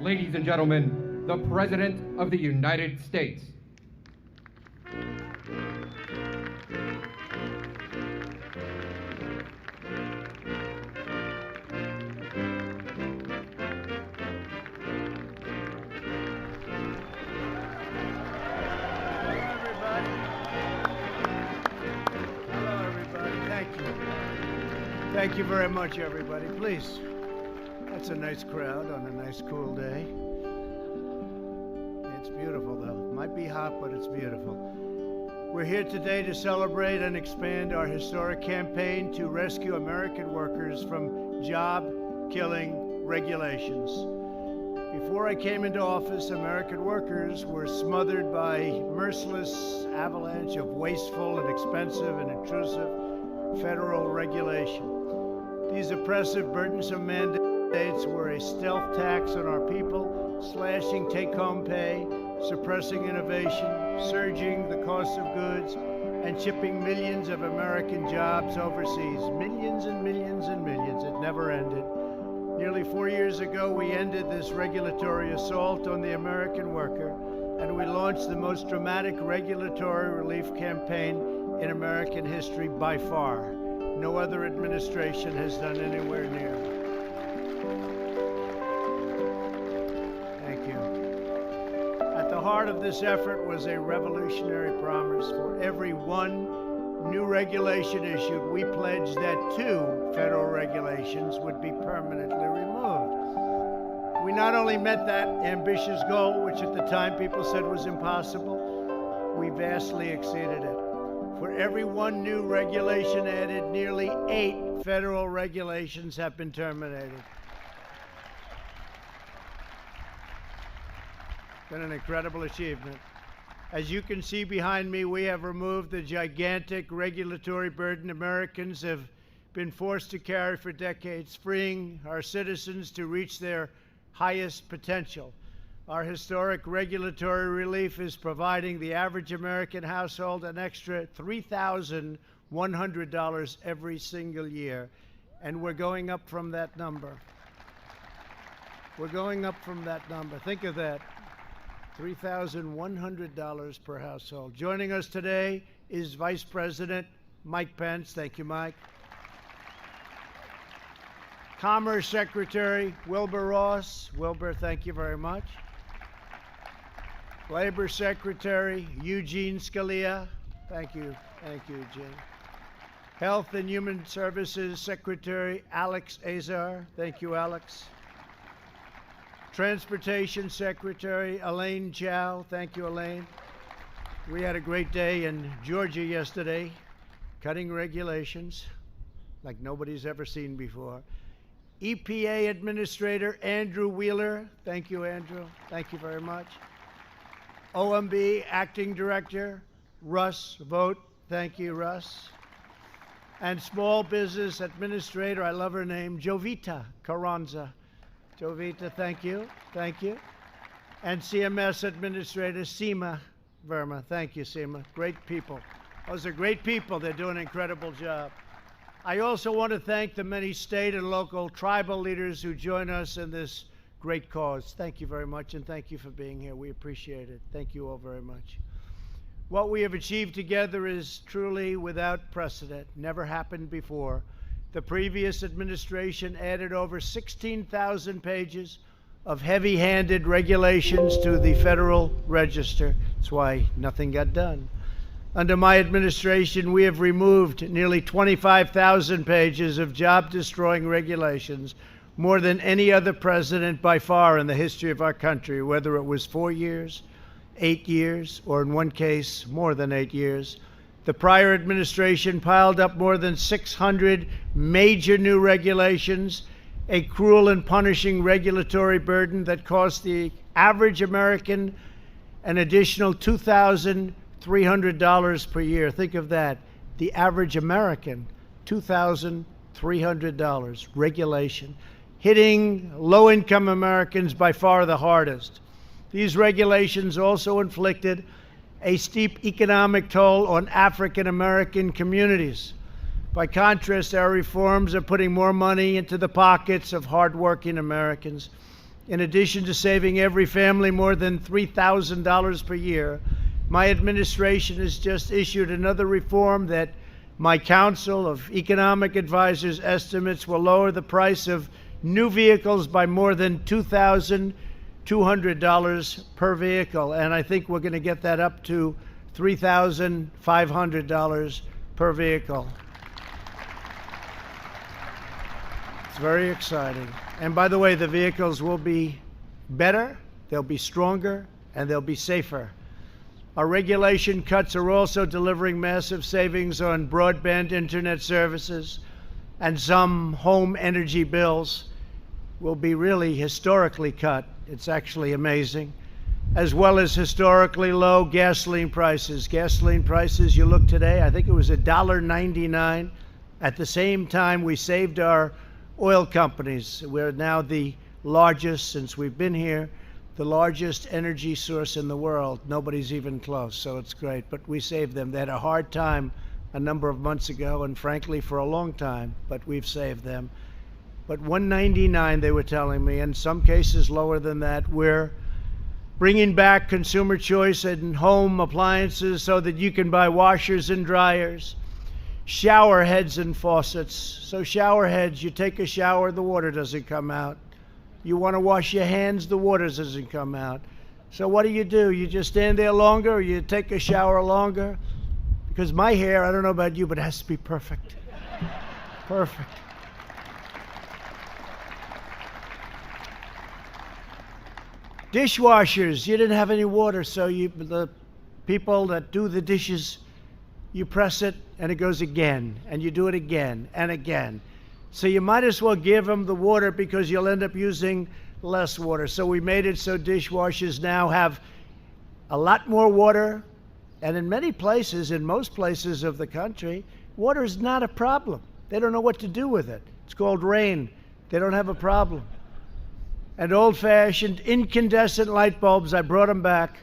ladies and gentlemen, the President of the United States. Thank you very much, everybody. Please. That's a nice crowd on a nice, cool day. It's beautiful, though. Might be hot, but it's beautiful. We're here today to celebrate and expand our historic campaign to rescue American workers from job-killing regulations. Before I came into office, American workers were smothered by merciless avalanche of wasteful and expensive and intrusive federal regulation. These oppressive, burdensome mandates were a stealth tax on our people, slashing take-home pay, suppressing innovation, surging the cost of goods, and shipping millions of American jobs overseas. Millions and millions and millions. It never ended. Nearly 4 years ago, we ended this regulatory assault on the American worker, and we launched the most dramatic regulatory relief campaign in American history by far. No other administration has done anywhere near. Thank you. At the heart of this effort was a revolutionary promise. For every one new regulation issued, we pledged that 2 federal regulations would be permanently removed. We not only met that ambitious goal, which at the time people said was impossible, we vastly exceeded it. For every one new regulation added, nearly 8 federal regulations have been terminated. It's been an incredible achievement. As you can see behind me, we have removed the gigantic regulatory burden Americans have been forced to carry for decades, freeing our citizens to reach their highest potential. Our historic regulatory relief is providing the average American household an extra $3,100 every single year. And we're going up from that number. We're going up from that number. Think of that. $3,100 per household. Joining us today is Vice President Mike Pence. Thank you, Mike. Commerce Secretary Wilbur Ross. Wilbur, thank you very much. Labor Secretary Eugene Scalia. Thank you. Thank you, Eugene. Health and Human Services Secretary Alex Azar. Thank you, Alex. Transportation Secretary Elaine Chao. Thank you, Elaine. We had a great day in Georgia yesterday, cutting regulations like nobody's ever seen before. EPA Administrator Andrew Wheeler. Thank you, Andrew. Thank you very much. OMB Acting Director Russ Vought. Thank you, Russ. And Small Business Administrator, I love her name, Jovita Carranza. Jovita, thank you. Thank you. And CMS Administrator Seema Verma. Thank you, Seema. Great people. Those are great people. They're doing an incredible job. I also want to thank the many state and local tribal leaders who join us in this great cause. Thank you very much, and thank you for being here. We appreciate it. Thank you all very much. What we have achieved together is truly without precedent. Never happened before. The previous administration added over 16,000 pages of heavy-handed regulations to the Federal Register. That's why nothing got done. Under my administration, we have removed nearly 25,000 pages of job-destroying regulations, more than any other president by far in the history of our country, whether it was 4 years, 8 years, or in one case, more than 8 years. The prior administration piled up more than 600 major new regulations, a cruel and punishing regulatory burden that cost the average American an additional $2,300 per year. Think of that. The average American, $2,300 regulation, hitting low-income Americans by far the hardest. These regulations also inflicted a steep economic toll on African American communities. By contrast, our reforms are putting more money into the pockets of hardworking Americans. In addition to saving every family more than $3,000 per year, my administration has just issued another reform that my Council of Economic Advisors estimates will lower the price of new vehicles by more than $2,200 per vehicle. And I think we're going to get that up to $3,500 per vehicle. It's very exciting. And by the way, the vehicles will be better, they'll be stronger, and they'll be safer. Our regulation cuts are also delivering massive savings on broadband internet services, and some home energy bills will be really historically cut. It's actually amazing. As well as historically low gasoline prices. Gasoline prices, you look today, I think it was $1.99. At the same time, we saved our oil companies. We're now the largest, since we've been here, the largest energy source in the world. Nobody's even close, so it's great. But we saved them. They had a hard time a number of months ago, and frankly, for a long time, but we've saved them. But $1.99, they were telling me, in some cases lower than that. We're bringing back consumer choice in home appliances so that you can buy washers and dryers, shower heads and faucets. So shower heads, you take a shower, the water doesn't come out. You want to wash your hands, the water doesn't come out. So what do? You just stand there longer, or you take a shower longer? Because my hair, I don't know about you, but it has to be perfect. Perfect. Dishwashers, you didn't have any water, so the people that do the dishes, you press it and it goes again, and you do it again and again. So you might as well give them the water, because you'll end up using less water. So we made it so dishwashers now have a lot more water, and in many places, in most places of the country, water is not a problem. They don't know what to do with it. It's called rain. They don't have a problem. And old-fashioned incandescent light bulbs, I brought them back.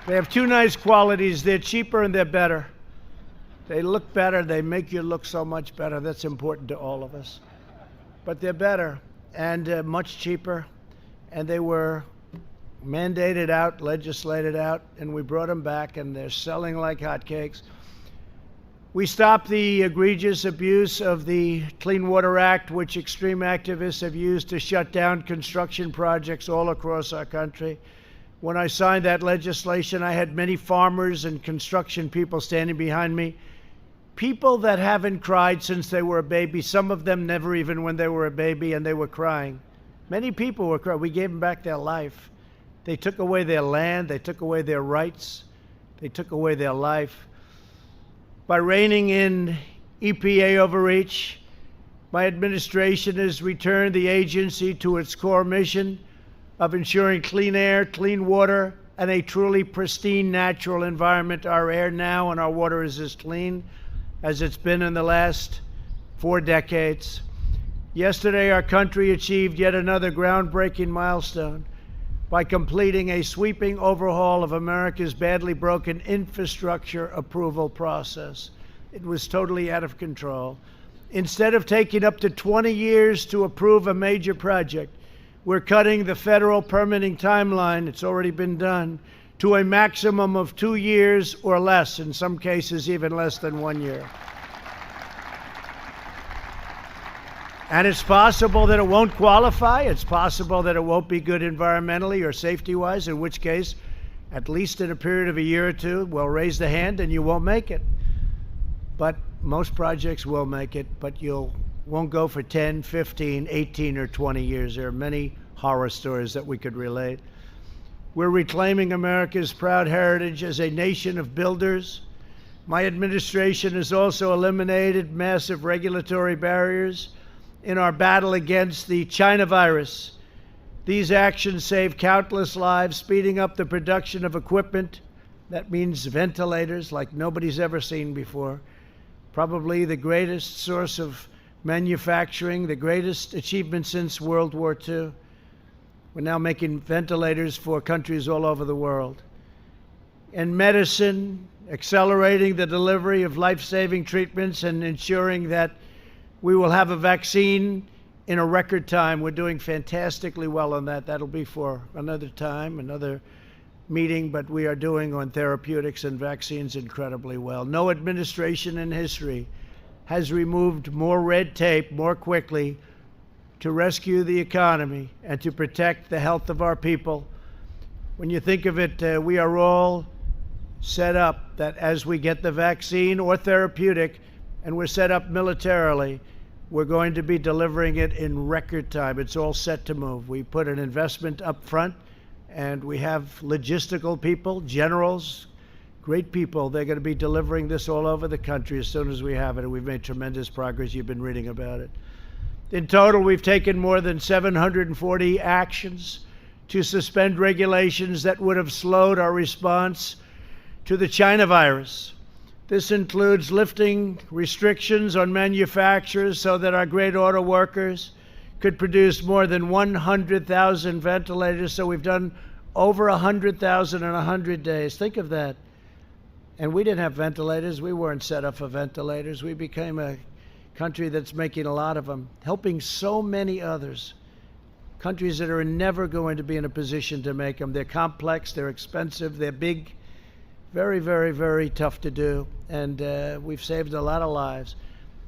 They have two nice qualities. They're cheaper and they're better. They look better. They make you look so much better. That's important to all of us. But they're better and much cheaper. And they were mandated out, legislated out, and we brought them back, and they're selling like hotcakes. We stopped the egregious abuse of the Clean Water Act, which extreme activists have used to shut down construction projects all across our country. When I signed that legislation, I had many farmers and construction people standing behind me. People that haven't cried since they were a baby, some of them never even when they were a baby, and they were crying. Many people were crying. We gave them back their life. They took away their land. They took away their rights. They took away their life. By reining in EPA overreach, my administration has returned the agency to its core mission of ensuring clean air, clean water, and a truly pristine natural environment. Our air now and our water is as clean as it's been in the last 4 decades. Yesterday, our country achieved yet another groundbreaking milestone by completing a sweeping overhaul of America's badly broken infrastructure approval process. It was totally out of control. Instead of taking up to 20 years to approve a major project, we're cutting the federal permitting timeline, it's already been done, to a maximum of 2 years or less, in some cases even less than 1 year. And it's possible that it won't qualify. It's possible that it won't be good environmentally or safety-wise, in which case, at least in a period of a year or two, we'll raise the hand and you won't make it. But most projects will make it, but you won't go for 10, 15, 18, or 20 years. There are many horror stories that we could relate. We're reclaiming America's proud heritage as a nation of builders. My administration has also eliminated massive regulatory barriers in our battle against the China virus. These actions save countless lives, speeding up the production of equipment. That means ventilators like nobody's ever seen before. Probably the greatest source of manufacturing, the greatest achievement since World War II. We're now making ventilators for countries all over the world. In medicine, accelerating the delivery of life-saving treatments and ensuring that We will have a vaccine in a record time. We're doing fantastically well on that. That'll be for another time, another meeting, but we are doing on therapeutics and vaccines incredibly well. No administration in history has removed more red tape more quickly to rescue the economy and to protect the health of our people. When you think of it, we are all set up that as we get the vaccine or therapeutic, and we're set up militarily, we're going to be delivering it in record time. It's all set to move. We put an investment up front, and we have logistical people, generals, great people. They're going to be delivering this all over the country as soon as we have it, and we've made tremendous progress. You've been reading about it. In total, we've taken more than 740 actions to suspend regulations that would have slowed our response to the China virus. This includes lifting restrictions on manufacturers so that our great auto workers could produce more than 100,000 ventilators. So we've done over 100,000 in 100 days. Think of that. And we didn't have ventilators. We weren't set up for ventilators. We became a country that's making a lot of them, helping so many others. Countries that are never going to be in a position to make them. They're complex, they're expensive, they're big, very, very, very tough to do. And we've saved a lot of lives.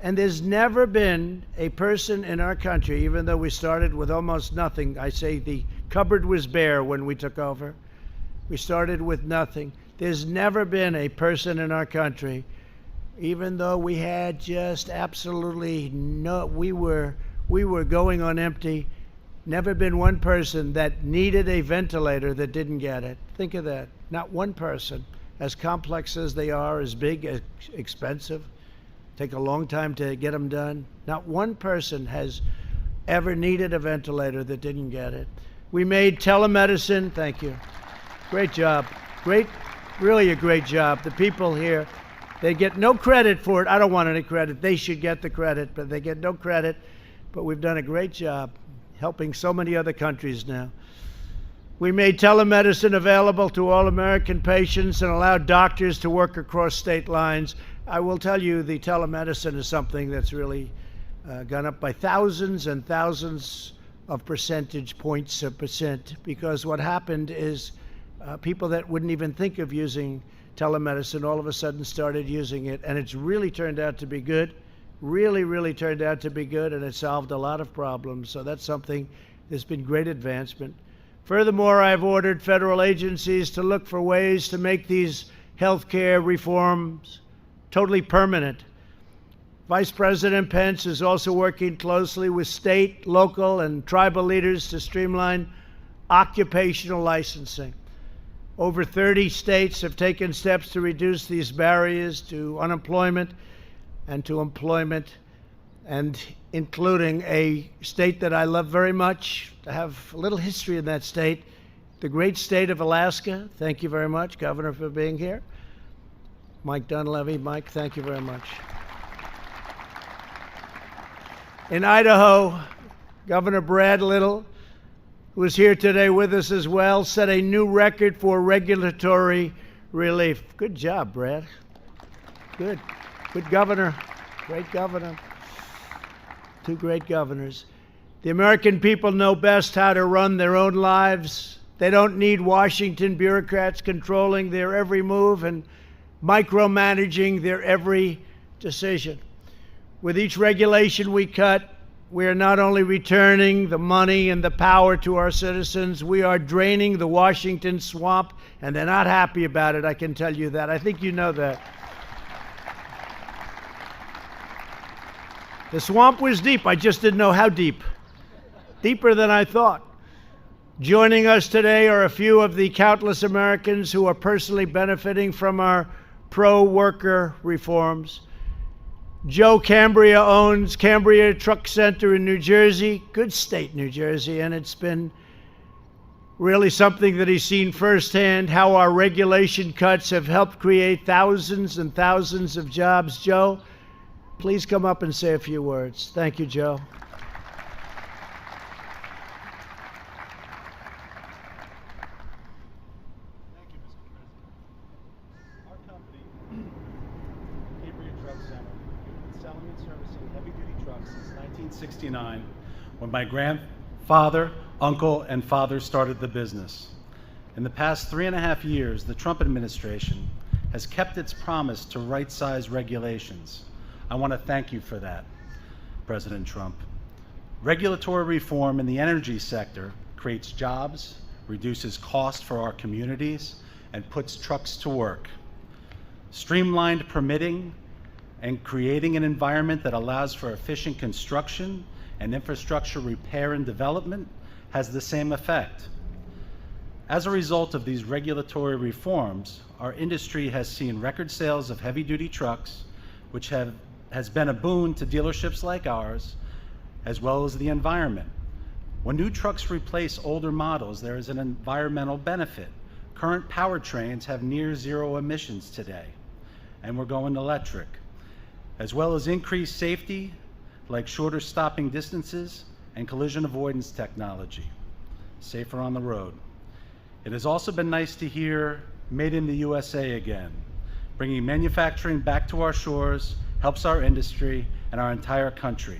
And there's never been a person in our country, even though we started with almost nothing. I say the cupboard was bare when we took over. We started with nothing. There's never been a person in our country, even though we had just absolutely no, we were going on empty, never been one person that needed a ventilator that didn't get it. Think of that. Not one person. As complex as they are, as big, as expensive, take a long time to get them done. Not one person has ever needed a ventilator that didn't get it. We made telemedicine, thank you. Great job. Great, really a great job. The people here, they get no credit for it. I don't want any credit. They should get the credit, but they get no credit. But we've done a great job helping so many other countries now. We made telemedicine available to all American patients and allowed doctors to work across state lines. I will tell you, the telemedicine is something that's really gone up by thousands and thousands of percentage points of percent, because what happened is people that wouldn't even think of using telemedicine all of a sudden started using it, and it's really turned out to be good. Really, really turned out to be good, and it solved a lot of problems. So that's something, there's been great advancement. Furthermore, I've ordered federal agencies to look for ways to make these healthcare reforms totally permanent. Vice President Pence is also working closely with state, local, and tribal leaders to streamline occupational licensing. Over 30 states have taken steps to reduce these barriers to unemployment and to employment, and including a state that I love very much. I have a little history in that state, the great state of Alaska. Thank you very much, Governor, for being here. Mike Dunleavy. Mike, thank you very much. In Idaho, Governor Brad Little, who is here today with us as well, set a new record for regulatory relief. Good job, Brad. Good. Good governor. Great governor. Two great governors. The American people know best how to run their own lives. They don't need Washington bureaucrats controlling their every move and micromanaging their every decision. With each regulation we cut, we are not only returning the money and the power to our citizens, we are draining the Washington swamp, and they're not happy about it, I can tell you that. I think you know that. The swamp was deep, I just didn't know how deep. Deeper than I thought. Joining us today are a few of the countless Americans who are personally benefiting from our pro-worker reforms. Joe Cambria owns Cambria Truck Center in New Jersey, good state, New Jersey, and it's been really something that he's seen firsthand, how our regulation cuts have helped create thousands and thousands of jobs. Joe, please come up and say a few words. Thank you, Joe. Thank you, Mr. President. Our company, Cambria Truck Center, selling and servicing heavy-duty trucks since 1969, when my grandfather, uncle, and father started the business. In the past 3.5 years, the Trump administration has kept its promise to right-size regulations. I want to thank you for that, President Trump. Regulatory reform in the energy sector creates jobs, reduces costs for our communities, and puts trucks to work. Streamlined permitting and creating an environment that allows for efficient construction and infrastructure repair and development has the same effect. As a result of these regulatory reforms, our industry has seen record sales of heavy-duty trucks, which has been a boon to dealerships like ours, as well as the environment. When new trucks replace older models, there is an environmental benefit. Current powertrains have near zero emissions today, and we're going electric, as well as increased safety, like shorter stopping distances and collision avoidance technology, safer on the road. It has also been nice to hear Made in the USA again. Bringing manufacturing back to our shores helps our industry and our entire country.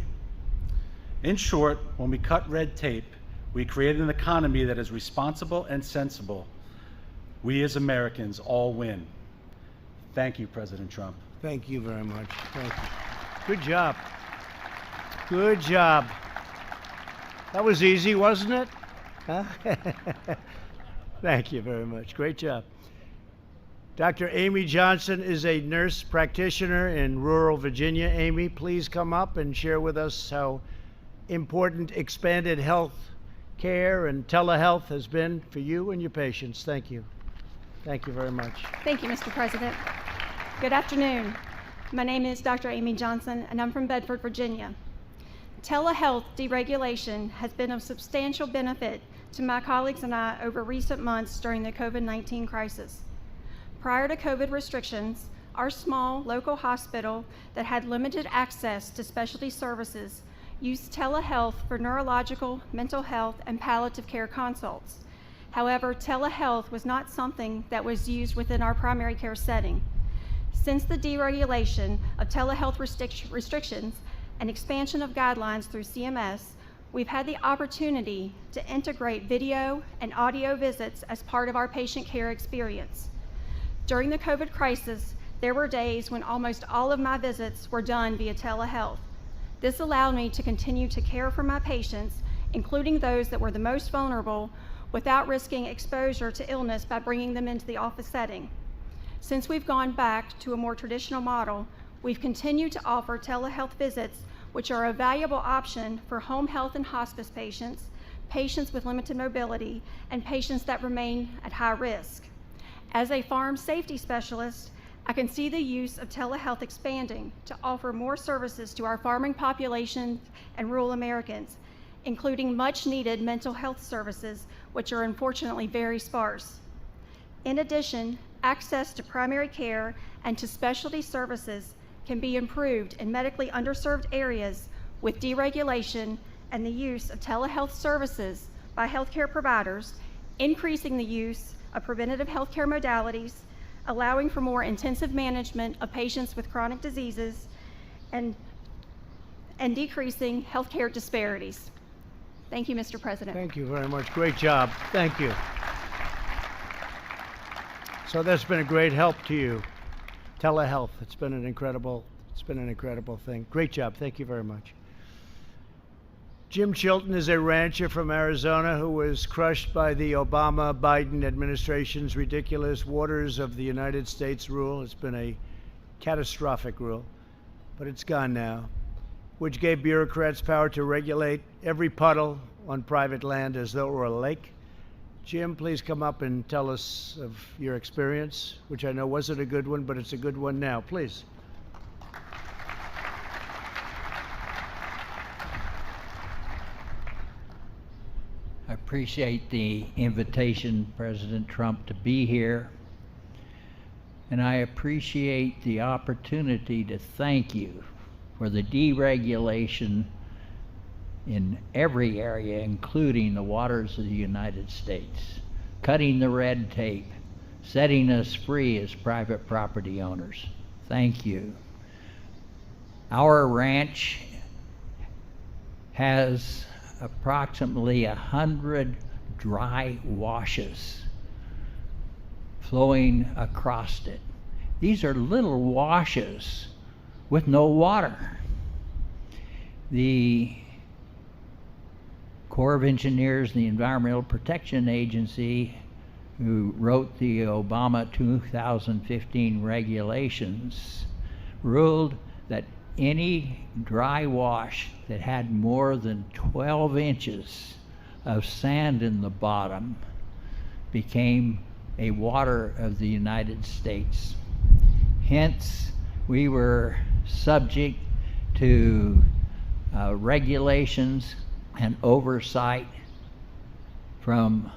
In short, when we cut red tape, we create an economy that is responsible and sensible. We as Americans all win. Thank you, President Trump. Thank you very much. Thank you. Good job. Good job. That was easy, wasn't it? Huh? Thank you very much. Great job. Dr. Amy Johnson is a nurse practitioner in rural Virginia. Amy, please come up and share with us how important expanded health care and telehealth has been for you and your patients. Thank you. Thank you very much. Thank you, Mr. President. Good afternoon. My name is Dr. Amy Johnson, and I'm from Bedford, Virginia. Telehealth deregulation has been of substantial benefit to my colleagues and I over recent months during the COVID-19 crisis. Prior to COVID restrictions, our small local hospital that had limited access to specialty services used telehealth for neurological, mental health, and palliative care consults. However, telehealth was not something that was used within our primary care setting. Since the deregulation of telehealth restrictions and expansion of guidelines through CMS, we've had the opportunity to integrate video and audio visits as part of our patient care experience. During the COVID crisis, there were days when almost all of my visits were done via telehealth. This allowed me to continue to care for my patients, including those that were the most vulnerable, without risking exposure to illness by bringing them into the office setting. Since we've gone back to a more traditional model, we've continued to offer telehealth visits, which are a valuable option for home health and hospice patients, patients with limited mobility, and patients that remain at high risk. As a farm safety specialist, I can see the use of telehealth expanding to offer more services to our farming population and rural Americans, including much needed mental health services, which are unfortunately very sparse. In addition, access to primary care and to specialty services can be improved in medically underserved areas with deregulation and the use of telehealth services by healthcare providers, increasing the use of preventative healthcare modalities, allowing for more intensive management of patients with chronic diseases, and decreasing healthcare disparities. Thank you, Mr. President. Thank you very much. Great job. Thank you. So that's been a great help to you. Telehealth, it's been an incredible thing. Great job. Thank you very much. Jim Chilton is a rancher from Arizona who was crushed by the Obama-Biden administration's ridiculous Waters of the United States rule. It's been a catastrophic rule, but it's gone now, which gave bureaucrats power to regulate every puddle on private land as though it were a lake. Jim, please come up and tell us of your experience, which I know wasn't a good one, but it's a good one now. Please. I appreciate the invitation, President Trump, to be here. And I appreciate the opportunity to thank you for the deregulation in every area, including the waters of the United States, cutting the red tape, setting us free as private property owners. Thank you. Our ranch has approximately 100 dry washes flowing across it. These are little washes with no water. The Corps of Engineers and the Environmental Protection Agency, who wrote the Obama 2015 regulations, ruled that any dry wash that had more than 12 inches of sand in the bottom became a water of the United States. Hence, we were subject to regulations and oversight from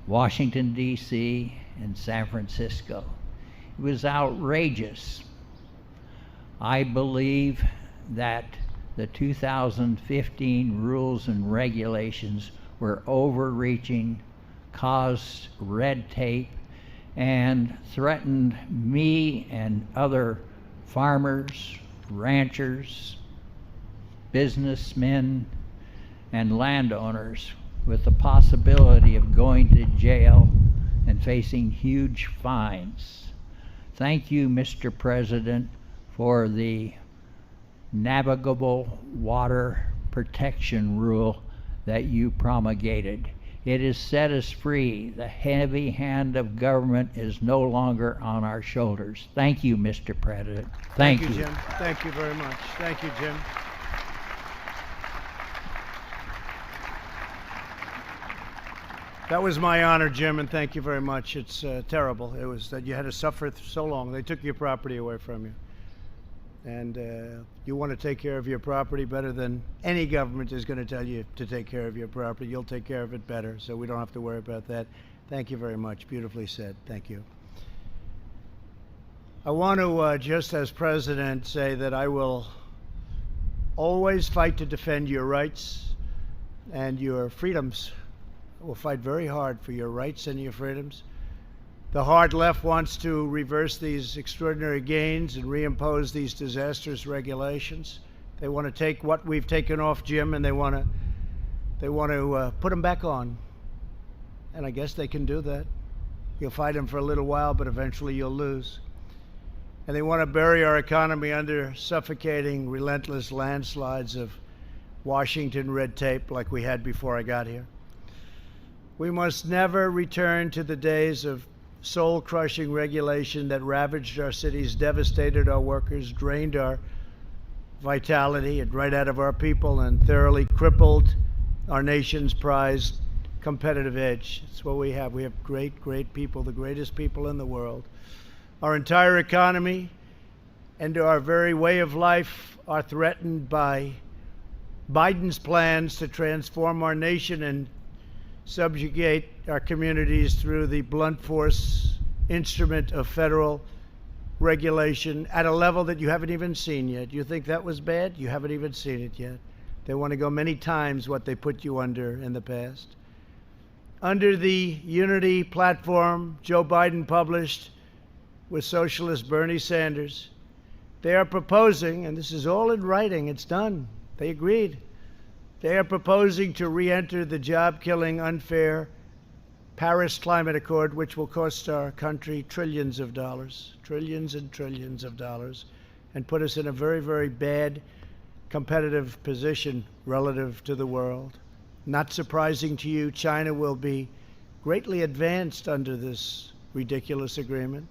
Washington, D.C. and San Francisco. It was outrageous. I believe that the 2015 rules and regulations were overreaching, caused red tape, and threatened me and other farmers, ranchers, businessmen, and landowners with the possibility of going to jail and facing huge fines. Thank you, Mr. President, for the navigable water protection rule that you promulgated. It has set us free. The heavy hand of government is no longer on our shoulders. Thank you, Mr. President. Thank you, Jim. Thank you very much. Thank you, Jim. That was my honor, Jim, and thank you very much. It's terrible. It was that you had to suffer so long. They took your property away from you. And you want to take care of your property better than any government is going to tell you to take care of your property. You'll take care of it better, so we don't have to worry about that. Thank you very much. Beautifully said. Thank you. I want to, just as president, say that I will always fight to defend your rights and your freedoms. I will fight very hard for your rights and your freedoms. The hard left wants to reverse these extraordinary gains and reimpose these disastrous regulations. They want to take what we've taken off, Jim, and they want to put them back on. And I guess they can do that. You'll fight them for a little while, but eventually you'll lose. And they want to bury our economy under suffocating, relentless landslides of Washington red tape like we had before I got here. We must never return to the days of soul-crushing regulation that ravaged our cities, devastated our workers, drained our vitality and right out of our people, and thoroughly crippled our nation's prized competitive edge. It's what we have. We have great, great people, the greatest people in the world. Our entire economy and our very way of life are threatened by Biden's plans to transform our nation and subjugate our communities through the blunt force instrument of federal regulation at a level that you haven't even seen yet. You think that was bad? You haven't even seen it yet. They want to go many times what they put you under in the past. Under the unity platform Joe Biden published with socialist Bernie Sanders, they are proposing, and this is all in writing, it's done, they agreed. They are proposing to re-enter the job-killing, unfair Paris Climate Accord, which will cost our country trillions of dollars, trillions and trillions of dollars, and put us in a very, very bad competitive position relative to the world. Not surprising to you, China will be greatly advanced under this ridiculous agreement.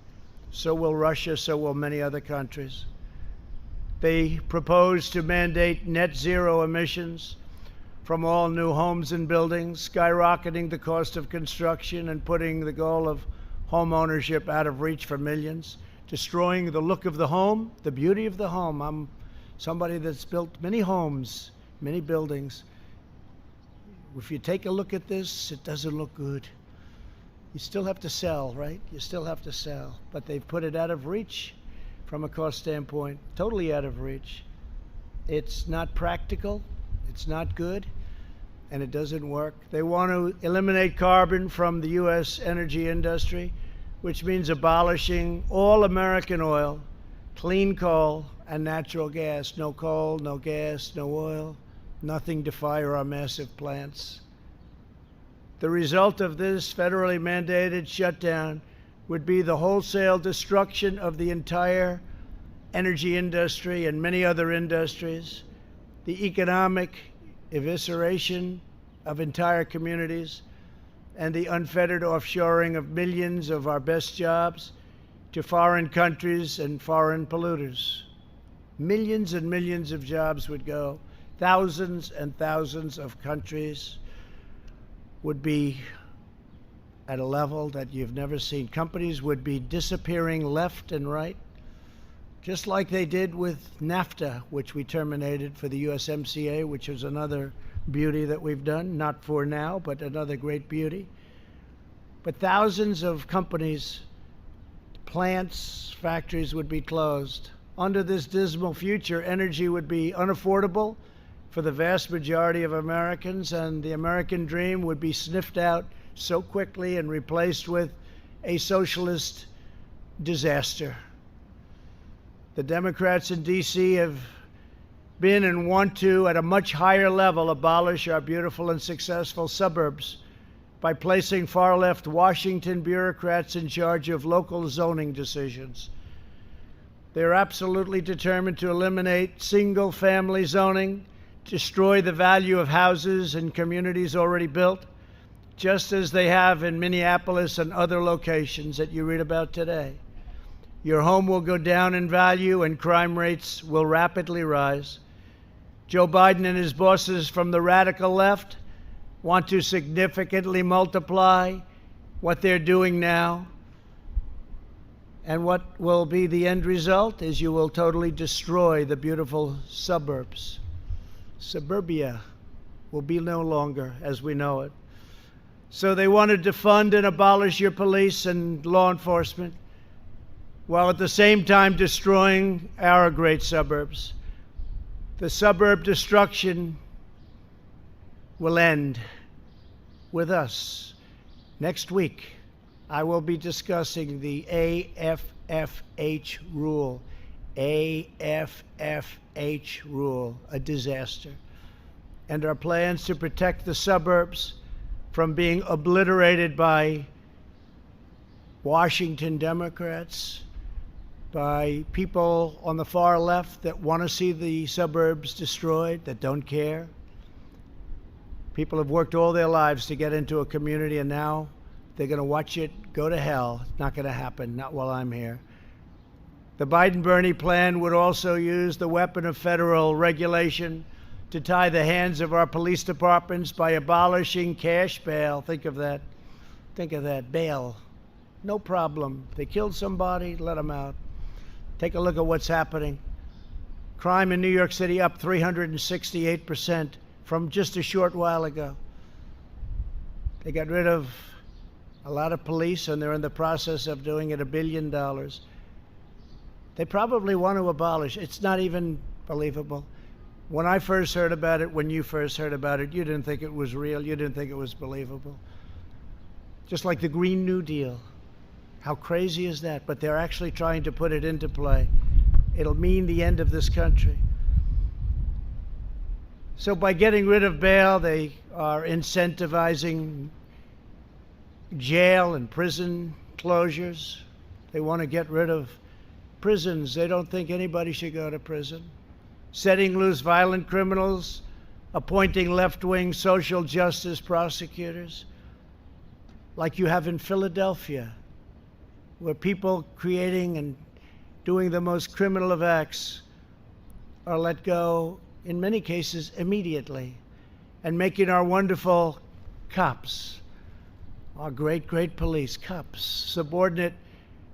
So will Russia, so will many other countries. They propose to mandate net zero emissions from all new homes and buildings, skyrocketing the cost of construction and putting the goal of home ownership out of reach for millions, destroying the look of the home, the beauty of the home. I'm somebody that's built many homes, many buildings. If you take a look at this, it doesn't look good. You still have to sell, right? You still have to sell. But they've put it out of reach from a cost standpoint, totally out of reach. It's not practical. It's not good. And it doesn't work. They want to eliminate carbon from the U.S. energy industry, which means abolishing all American oil, clean coal, and natural gas. No coal, no gas, no oil, nothing to fire our massive plants. The result of this federally mandated shutdown would be the wholesale destruction of the entire energy industry and many other industries, the economic evisceration of entire communities, and the unfettered offshoring of millions of our best jobs to foreign countries and foreign polluters. Millions and millions of jobs would go. Thousands and thousands of countries would be at a level that you've never seen. Companies would be disappearing left and right, just like they did with NAFTA, which we terminated for the USMCA, which is another beauty that we've done, not for now, but another great beauty. But thousands of companies, plants, factories would be closed. Under this dismal future, energy would be unaffordable for the vast majority of Americans, and the American dream would be sniffed out so quickly and replaced with a socialist disaster. The Democrats in D.C. have been and want to, at a much higher level, abolish our beautiful and successful suburbs by placing far-left Washington bureaucrats in charge of local zoning decisions. They're absolutely determined to eliminate single-family zoning, destroy the value of houses and communities already built, just as they have in Minneapolis and other locations that you read about today. Your home will go down in value and crime rates will rapidly rise. Joe Biden and his bosses from the radical left want to significantly multiply what they're doing now. And what will be the end result is you will totally destroy the beautiful suburbs. Suburbia will be no longer as we know it. So they wanted to defund and abolish your police and law enforcement, while at the same time destroying our great suburbs. The suburb destruction will end with us. Next week, I will be discussing the AFFH rule. AFFH rule, a disaster. And our plans to protect the suburbs from being obliterated by Washington Democrats, by people on the far left that want to see the suburbs destroyed, that don't care. People have worked all their lives to get into a community, and now they're going to watch it go to hell. It's not going to happen, not while I'm here. The Biden-Bernie plan would also use the weapon of federal regulation to tie the hands of our police departments by abolishing cash bail. Think of that. Think of that. Bail. No problem. They killed somebody, let them out. Take a look at what's happening. Crime in New York City up 368% from just a short while ago. They got rid of a lot of police, and they're in the process of doing it $1 billion. They probably want to abolish. It's not even believable. When I first heard about it, when you first heard about it, you didn't think it was real. You didn't think it was believable. Just like the Green New Deal. How crazy is that? But they're actually trying to put it into play. It'll mean the end of this country. So by getting rid of bail, they are incentivizing jail and prison closures. They want to get rid of prisons. They don't think anybody should go to prison. Setting loose violent criminals, appointing left-wing social justice prosecutors, like you have in Philadelphia, where people creating and doing the most criminal of acts are let go, in many cases, immediately, and making our wonderful cops, our great, great police, cops, subordinate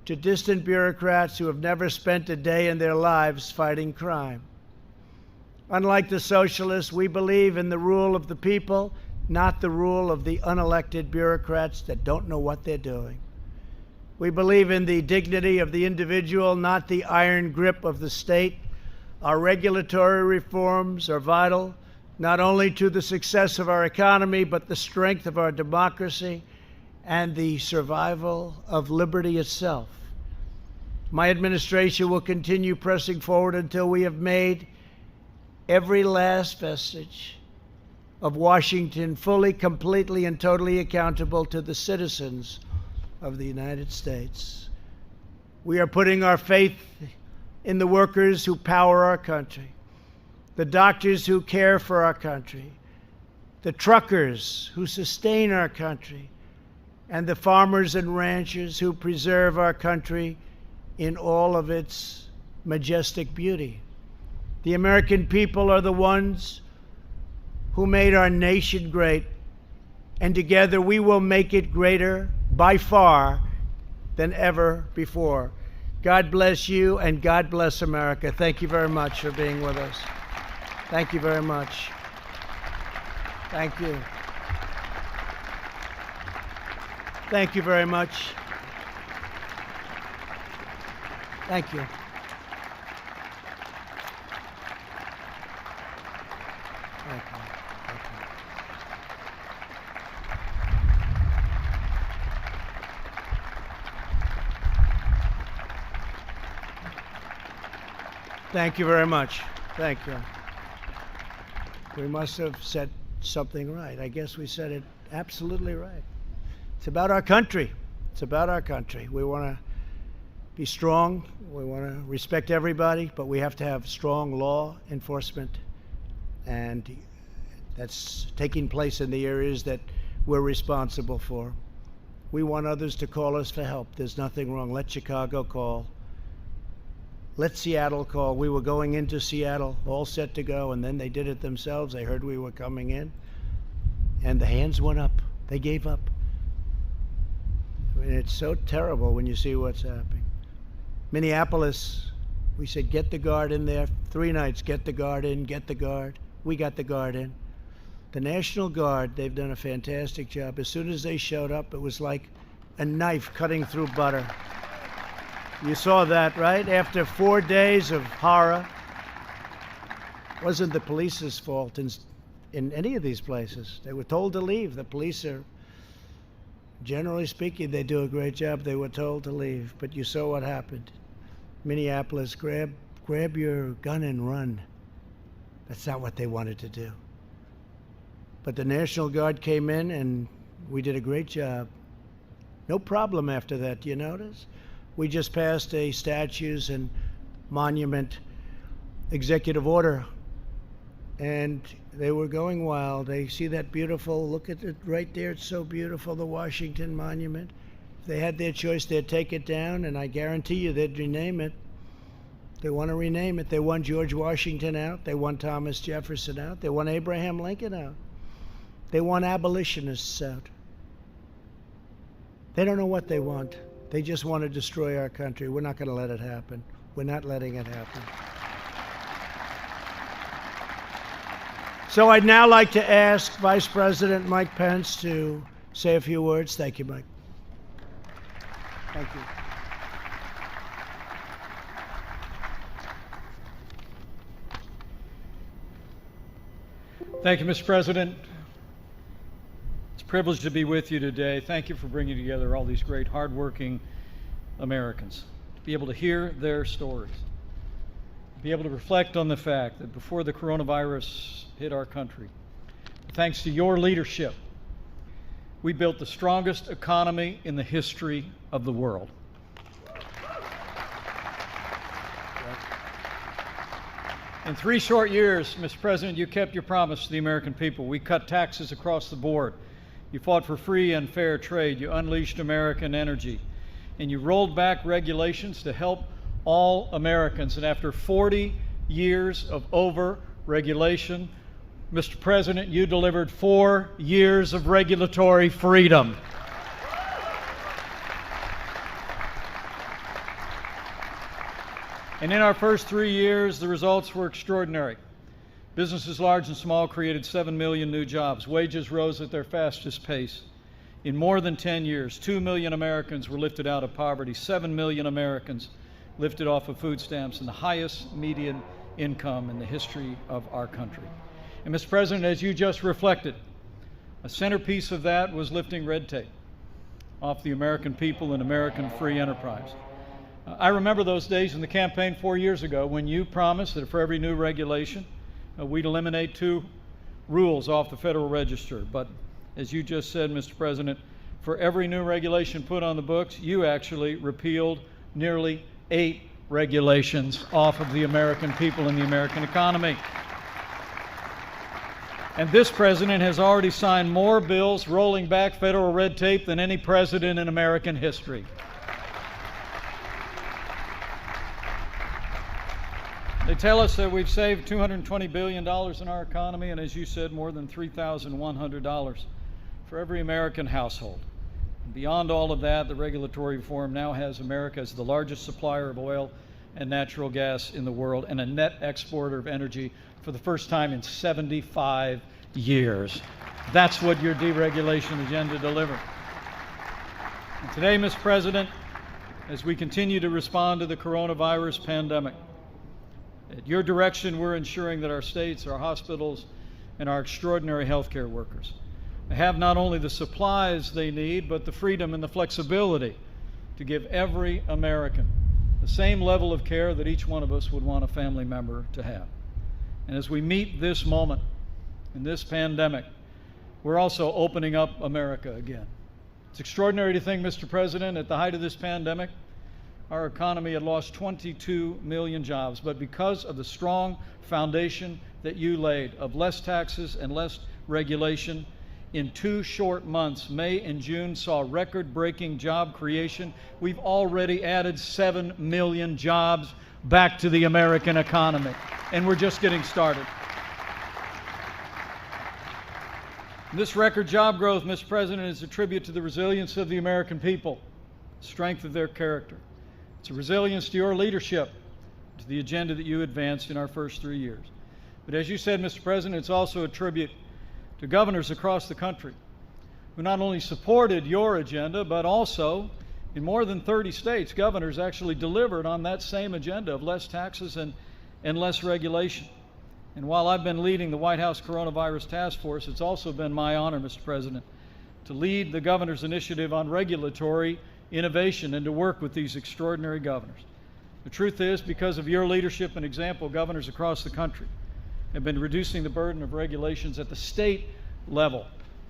to distant bureaucrats who have never spent a day in their lives fighting crime. Unlike the socialists, we believe in the rule of the people, not the rule of the unelected bureaucrats that don't know what they're doing. We believe in the dignity of the individual, not the iron grip of the state. Our regulatory reforms are vital, not only to the success of our economy, but the strength of our democracy and the survival of liberty itself. My administration will continue pressing forward until we have made every last vestige of Washington fully, completely, and totally accountable to the citizens of the United States. We are putting our faith in the workers who power our country, the doctors who care for our country, the truckers who sustain our country, and the farmers and ranchers who preserve our country in all of its majestic beauty. The American people are the ones who made our nation great, and together we will make it greater by far than ever before. God bless you, and God bless America. Thank you very much for being with us. Thank you very much. Thank you. Thank you very much. Thank you. Thank you. Thank you. Thank you very much. Thank you. We must have said something right. I guess we said it absolutely right. It's about our country. It's about our country. We want to be strong. We want to respect everybody, but we have to have strong law enforcement, and that's taking place in the areas that we're responsible for. We want others to call us for help. There's nothing wrong. Let Chicago call. Let Seattle call. We were going into Seattle, all set to go, and then they did it themselves. They heard we were coming in, and the hands went up. They gave up. I mean, it's so terrible when you see what's happening. Minneapolis, we said, get the guard in there. 3 nights, get the guard in, get the guard. We got the guard in. The National Guard, they've done a fantastic job. As soon as they showed up, it was like a knife cutting through butter. You saw that, right? After 4 days of horror. It wasn't the police's fault in any of these places. They were told to leave. The police are, generally speaking, they do a great job. They were told to leave. But you saw what happened. Minneapolis, grab your gun and run. That's not what they wanted to do. But the National Guard came in, and we did a great job. No problem after that, do you notice? We just passed a statues and monument executive order, and they were going wild. They see that beautiful, look at it right there, it's so beautiful, the Washington Monument. If they had their choice, they'd take it down, and I guarantee you they'd rename it. They want to rename it. They want George Washington out. They want Thomas Jefferson out. They want Abraham Lincoln out. They want abolitionists out. They don't know what they want. They just want to destroy our country. We're not going to let it happen. We're not letting it happen. So I'd now like to ask Vice President Mike Pence to say a few words. Thank you, Mike. Thank you. Thank you, Mr. President. It's a privilege to be with you today. Thank you for bringing together all these great, hardworking Americans, to be able to hear their stories, to be able to reflect on the fact that before the coronavirus hit our country, thanks to your leadership, we built the strongest economy in the history of the world. In 3 short years, Mr. President, you kept your promise to the American people. We cut taxes across the board. You fought for free and fair trade. You unleashed American energy. And you rolled back regulations to help all Americans. And after 40 years of over-regulation, Mr. President, you delivered 4 years of regulatory freedom. And in our first 3 years, the results were extraordinary. Businesses large and small created 7 million new jobs. Wages rose at their fastest pace. In more than 10 years, 2 million Americans were lifted out of poverty, 7 million Americans lifted off of food stamps, and the highest median income in the history of our country. And Mr. President, as you just reflected, a centerpiece of that was lifting red tape off the American people and American free enterprise. I remember those days in the campaign 4 years ago when you promised that for every new regulation, we'd eliminate 2 rules off the Federal Register. But as you just said, Mr. President, for every new regulation put on the books, you actually repealed nearly 8 regulations off of the American people and the American economy. And this president has already signed more bills rolling back federal red tape than any president in American history. They tell us that we've saved $220 billion in our economy, and as you said, more than $3,100 for every American household. Beyond all of that, the regulatory reform now has America as the largest supplier of oil and natural gas in the world and a net exporter of energy for the first time in 75 years. That's what your deregulation agenda delivered. And today, Mr. President, as we continue to respond to the coronavirus pandemic, at your direction, we're ensuring that our states, our hospitals, and our extraordinary healthcare workers have not only the supplies they need, but the freedom and the flexibility to give every American the same level of care that each one of us would want a family member to have. And as we meet this moment in this pandemic, we're also opening up America again. It's extraordinary to think, Mr. President, at the height of this pandemic, our economy had lost 22 million jobs, but because of the strong foundation that you laid of less taxes and less regulation, in 2 short months, May and June saw record-breaking job creation. We've already added 7 million jobs back to the American economy, and we're just getting started. This record job growth, Mr. President, is a tribute to the resilience of the American people, the strength of their character. It's a resilience to your leadership, to the agenda that you advanced in our first 3 years. But as you said, Mr. President, it's also a tribute to governors across the country who not only supported your agenda, but also in more than 30 states, governors actually delivered on that same agenda of less taxes and less regulation. And while I've been leading the White House Coronavirus Task Force, it's also been my honor, Mr. President, to lead the governor's initiative on regulatory innovation and to work with these extraordinary governors. The truth is, because of your leadership and example, governors across the country have been reducing the burden of regulations at the state level.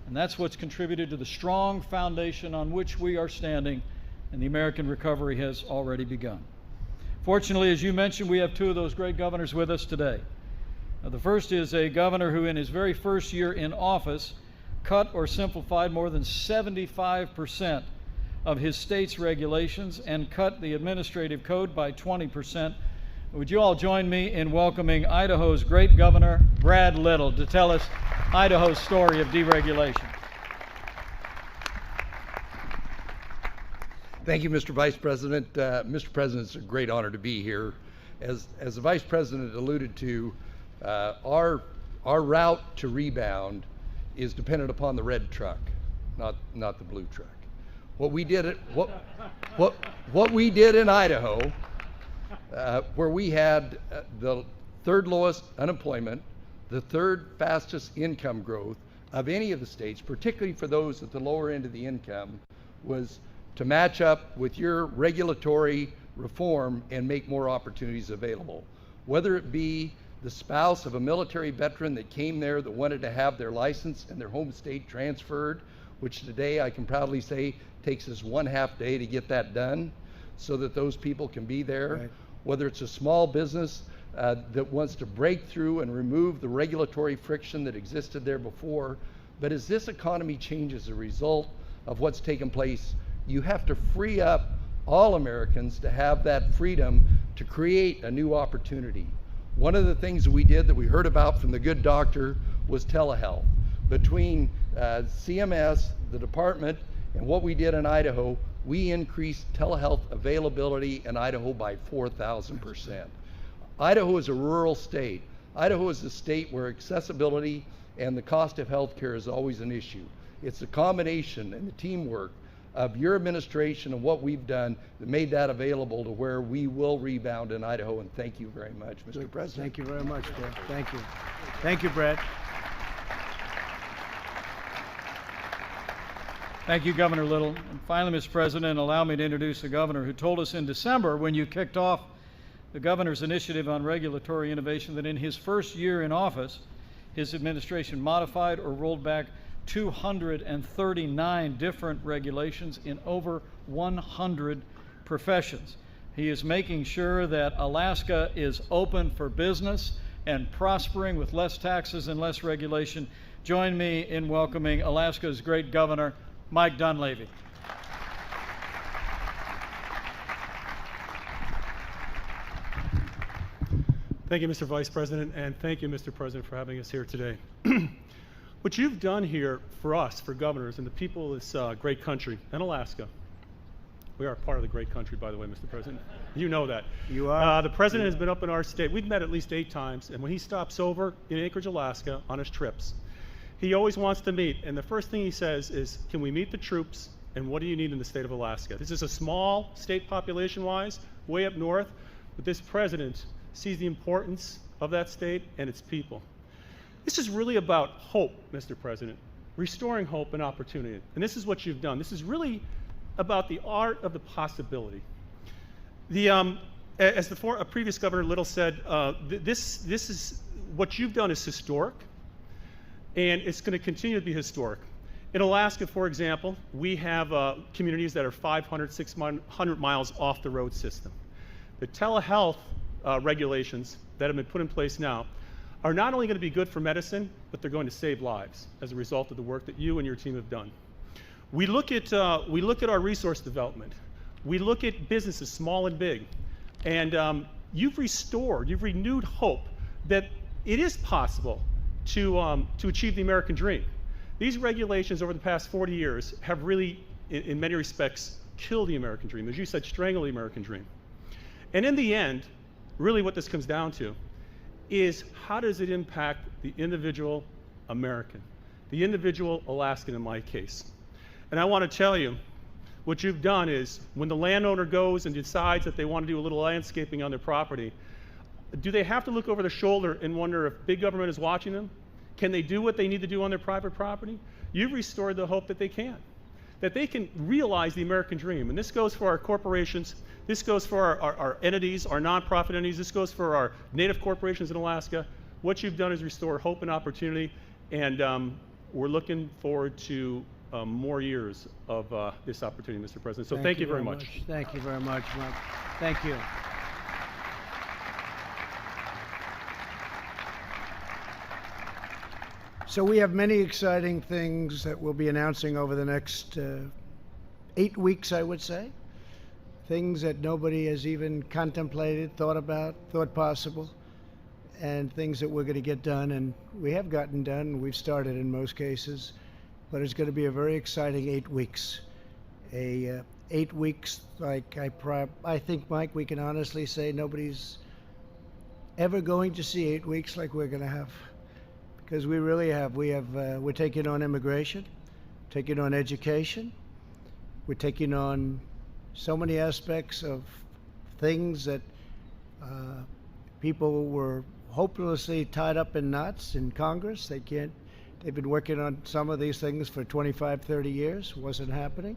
And that's what's contributed to the strong foundation on which we are standing, and the American recovery has already begun. Fortunately, as you mentioned, we have 2 of those great governors with us today. Now, the first is a governor who in his very first year in office cut or simplified more than 75% of his state's regulations and cut the administrative code by 20%. Would you all join me in welcoming Idaho's great governor, Brad Little, to tell us Idaho's story of deregulation. Thank you, Mr. Vice President. Mr. President, it's a great honor to be here. As the Vice President alluded to, our route to rebound is dependent upon the red truck, not the blue truck. What we did in Idaho, where we had the 3rd lowest unemployment, the 3rd fastest income growth of any of the states, particularly for those at the lower end of the income, was to match up with your regulatory reform and make more opportunities available. Whether it be the spouse of a military veteran that came there that wanted to have their license and their home state transferred, which today I can proudly say takes us 1/2 day to get that done so that those people can be there. Right. Whether it's a small business that wants to break through and remove the regulatory friction that existed there before. But as this economy changes as a result of what's taken place, you have to free up all Americans to have that freedom to create a new opportunity. One of the things that we did that we heard about from the good doctor was telehealth. Between CMS, the department, and what we did in Idaho, we increased telehealth availability in Idaho by 4,000%. Idaho is a rural state. Idaho is a state where accessibility and the cost of health care is always an issue. It's the combination and the teamwork of your administration and what we've done that made that available to where we will rebound in Idaho, and thank you very much, Mr. President. Thank you very much, Brad. Thank you. Thank you, Brad. Thank you, Governor Little. And finally, Mr. President, allow me to introduce the governor who told us in December, when you kicked off the governor's initiative on regulatory innovation, that in his first year in office, his administration modified or rolled back 239 different regulations in over 100 professions. He is making sure that Alaska is open for business and prospering with less taxes and less regulation. Join me in welcoming Alaska's great governor, Mike Dunleavy. Thank you, Mr. Vice President, and thank you, Mr. President, for having us here today. What you've done here for us, for governors and the people of this great country, and Alaska, we are part of the great country, by the way, Mr. President. You know that. You are. The President has been up in our state. We've met at least 8 times, and when he stops over in Anchorage, Alaska on his trips, he always wants to meet, and the first thing he says is, can we meet the troops, and what do you need in the state of Alaska? This is a small state population-wise, way up north, but this President sees the importance of that state and its people. This is really about hope, Mr. President, restoring hope and opportunity, and this is what you've done. This is really about the art of the possibility. As the previous Governor Little said, this is what you've done is historic, and it's going to continue to be historic. In Alaska, for example, we have communities that are 500, 600 miles off the road system. The telehealth regulations that have been put in place now are not only going to be good for medicine, but they're going to save lives as a result of the work that you and your team have done. We look at our resource development. We look at businesses, small and big, and you've renewed hope that it is possible to achieve the American dream. These regulations over the past 40 years have really, in many respects, killed the American dream. As you said, strangled the American dream. And in the end, really what this comes down to is how does it impact the individual American, the individual Alaskan in my case. And I want to tell you, what you've done is when the landowner goes and decides that they want to do a little landscaping on their property, do they have to look over their shoulder and wonder if big government is watching them? Can they do what they need to do on their private property? You've restored the hope that they can realize the American dream. And this goes for our corporations, this goes for our entities, our nonprofit entities, this goes for our native corporations in Alaska. What you've done is restore hope and opportunity, and we're looking forward to more years of this opportunity, Mr. President. So thank you very much. Thank you very much, Mike. Thank you. So we have many exciting things that we'll be announcing over the next 8 weeks, I would say. Things that nobody has even contemplated, thought about, thought possible, and things that we're going to get done, and we have gotten done. We've started in most cases, but it's going to be a very exciting 8 weeks. 8 weeks, like I think, Mike, we can honestly say nobody's ever going to see 8 weeks like we're going to have. Because we really have. We're taking on immigration, taking on education. We're taking on so many aspects of things that people were hopelessly tied up in knots in Congress. They've been working on some of these things for 25, 30 years. Wasn't happening.